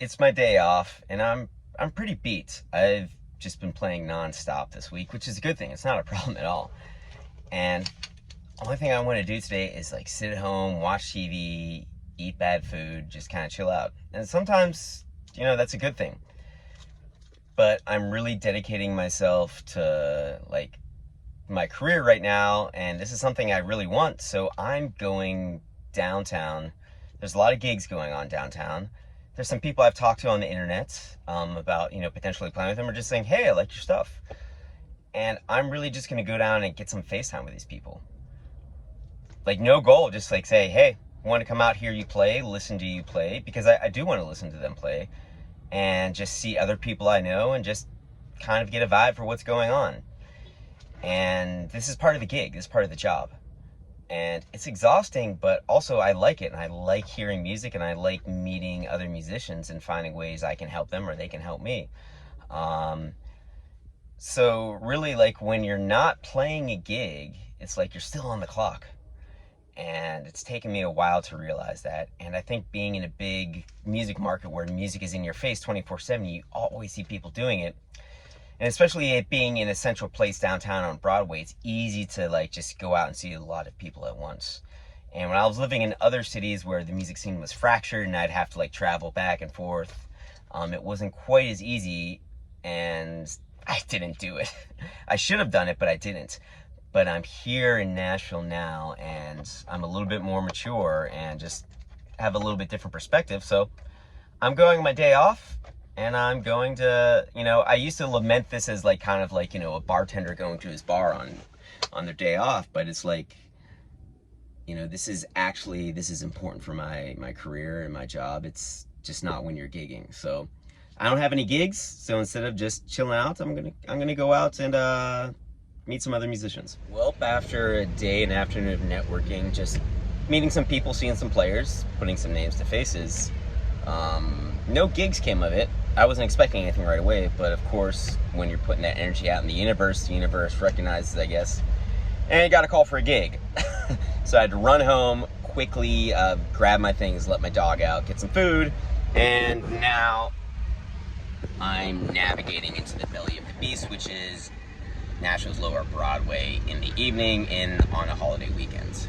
it's my day off, and I'm pretty beat. I've just been playing nonstop this week, which is a good thing. It's not a problem at all. And the only thing I want to do today is like sit at home, watch TV, eat bad food, just kind of chill out. And sometimes, that's a good thing. But I'm really dedicating myself to like my career right now, and this is something I really want. So I'm going downtown. There's a lot of gigs going on downtown. There's some people I've talked to on the internet about, potentially playing with them, or just saying, hey, I like your stuff. And I'm really just going to go down and get some FaceTime with these people. Like, no goal, just like say, hey, want to come out here, you play, listen to you play, because I do want to listen to them play and just see other people I know and just kind of get a vibe for what's going on. And this is part of the gig, this is part of the job. And it's exhausting, but also I like it, and I like hearing music, and I like meeting other musicians and finding ways I can help them or they can help me. So really, like, when you're not playing a gig, it's like you're still on the clock. And it's taken me a while to realize that. And I think being in a big music market where music is in your face 24/7, you always see people doing it. And especially it being in a central place downtown on Broadway, it's easy to like just go out and see a lot of people at once. And when I was living in other cities where the music scene was fractured and I'd have to like travel back and forth, it wasn't quite as easy, and I didn't do it. I should have done it, but I didn't. But I'm here in Nashville now, and I'm a little bit more mature and just have a little bit different perspective. So I'm going on my day off, and I'm going to, I used to lament this as like kind of like, a bartender going to his bar on their day off, but it's like, this is important for my career and my job. It's just not when you're gigging. So I don't have any gigs, so instead of just chilling out, I'm gonna go out and meet some other musicians. Well, after a day and afternoon of networking, just meeting some people, seeing some players, putting some names to faces, no gigs came of it. I wasn't expecting anything right away, but of course, when you're putting that energy out in the universe recognizes, I guess, and you got a call for a gig. So I had to run home quickly, grab my things, let my dog out, get some food, and now I'm navigating into the belly of the beast, which is Nashville's Lower Broadway in the evening on a holiday weekend.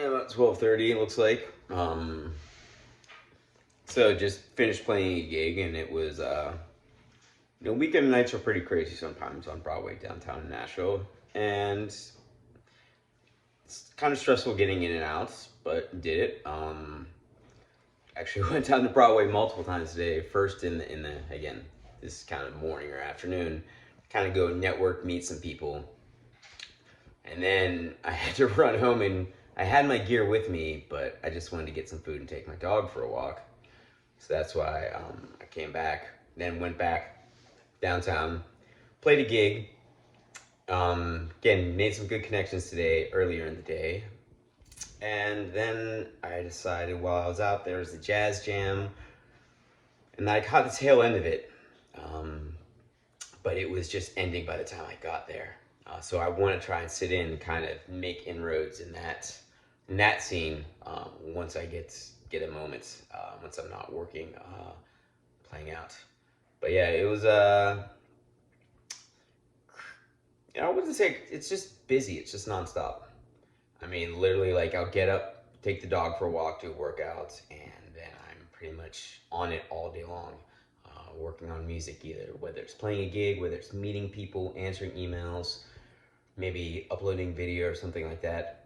About 12:30, it looks like. So just finished playing a gig, and it was, weekend nights are pretty crazy sometimes on Broadway downtown in Nashville, and it's kind of stressful getting in and out, but did it. Actually went down to Broadway multiple times today. First in the again, this kind of morning or afternoon, kind of go network, meet some people, and then I had to run home, and I had my gear with me, but I just wanted to get some food and take my dog for a walk. So that's why I came back, then went back downtown, played a gig. Again, made some good connections today, earlier in the day. And then I decided while I was out there was the jazz jam, and I caught the tail end of it. But it was just ending by the time I got there. So I want to try and sit in and kind of make inroads in that scene once I get a moment, once I'm not working, playing out. But yeah, it was I wouldn't say it's just busy. It's just nonstop. I mean, literally, like, I'll get up, take the dog for a walk, do a workout, and then I'm pretty much on it all day long, working on music, either whether it's playing a gig, whether it's meeting people, answering emails, maybe uploading video or something like that.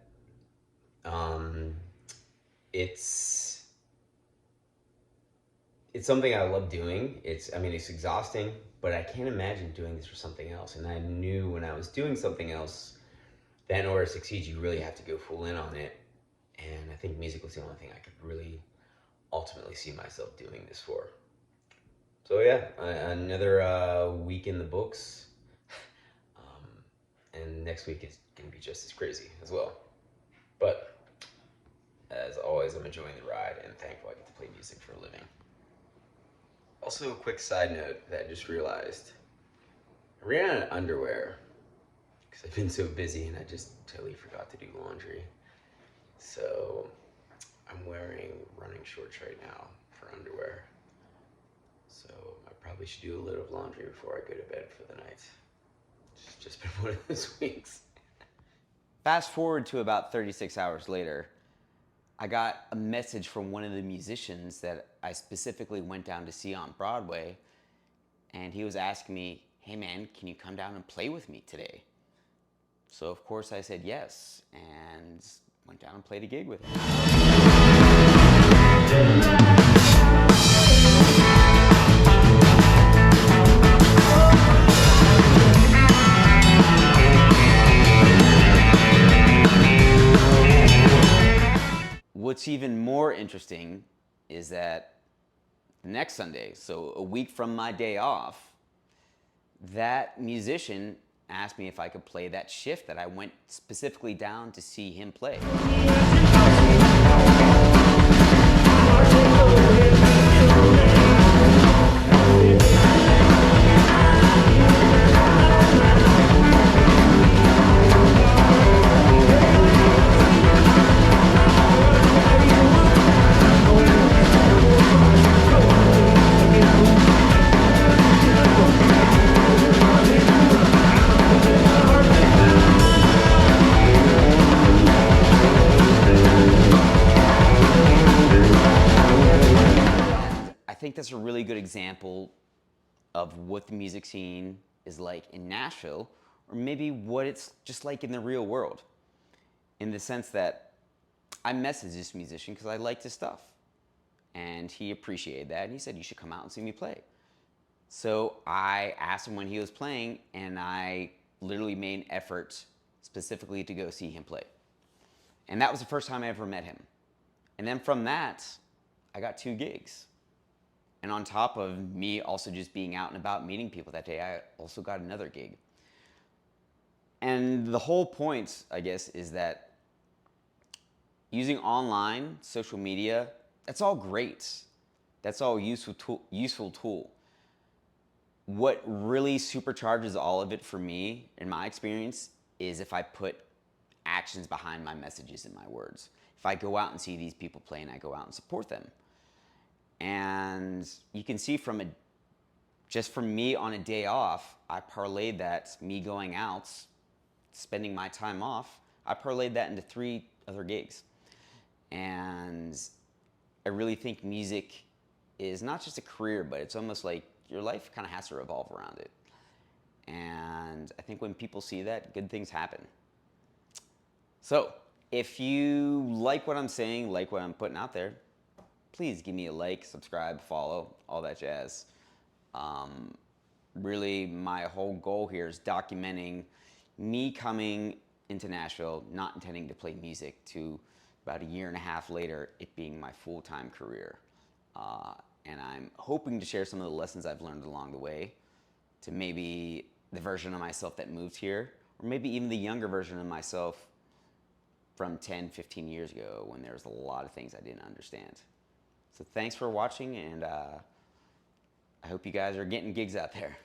it's something I love doing. It's exhausting, but I can't imagine doing this for something else. And I knew when I was doing something else that in order to succeed, you really have to go full in on it. And I think music was the only thing I could really ultimately see myself doing this for. So yeah, another week in the books, and next week is going to be just as crazy as well. But as always, I'm enjoying the ride and thankful I get to play music for a living. Also, a quick side note that I just realized. I ran out of underwear because I've been so busy and I just totally forgot to do laundry. So I'm wearing running shorts right now for underwear. So I probably should do a load of laundry before I go to bed for the night. It's just been one of those weeks. Fast forward to about 36 hours later, I got a message from one of the musicians that I specifically went down to see on Broadway, and he was asking me, hey man, can you come down and play with me today? So of course I said yes, and went down and played a gig with him. What's even more interesting is that the next Sunday, so a week from my day off, that musician asked me if I could play that shift that I went specifically down to see him play. I think that's a really good example of what the music scene is like in Nashville, or maybe what it's just like in the real world. In the sense that I messaged this musician because I liked his stuff. And he appreciated that, and he said, you should come out and see me play. So I asked him when he was playing, and I literally made an effort specifically to go see him play. And that was the first time I ever met him. And then from that, I got 2 gigs. And on top of me also just being out and about meeting people that day, I also got another gig. And the whole point, I guess, is that using online, social media, that's all great. That's all useful tool. What really supercharges all of it for me, in my experience, is if I put actions behind my messages and my words. If I go out and see these people play and I go out and support them. And you can see just from me on a day off, I parlayed that, me going out, spending my time off, I parlayed that into 3 other gigs. And I really think music is not just a career, but it's almost like your life kind of has to revolve around it. And I think when people see that, good things happen. So if you like what I'm saying, like what I'm putting out there, please give me a like, subscribe, follow, all that jazz. Really, my whole goal here is documenting me coming into Nashville, not intending to play music, to about 1.5 years later, it being my full-time career. And I'm hoping to share some of the lessons I've learned along the way to maybe the version of myself that moved here, or maybe even the younger version of myself from 10, 15 years ago when there was a lot of things I didn't understand. So thanks for watching, and I hope you guys are getting gigs out there.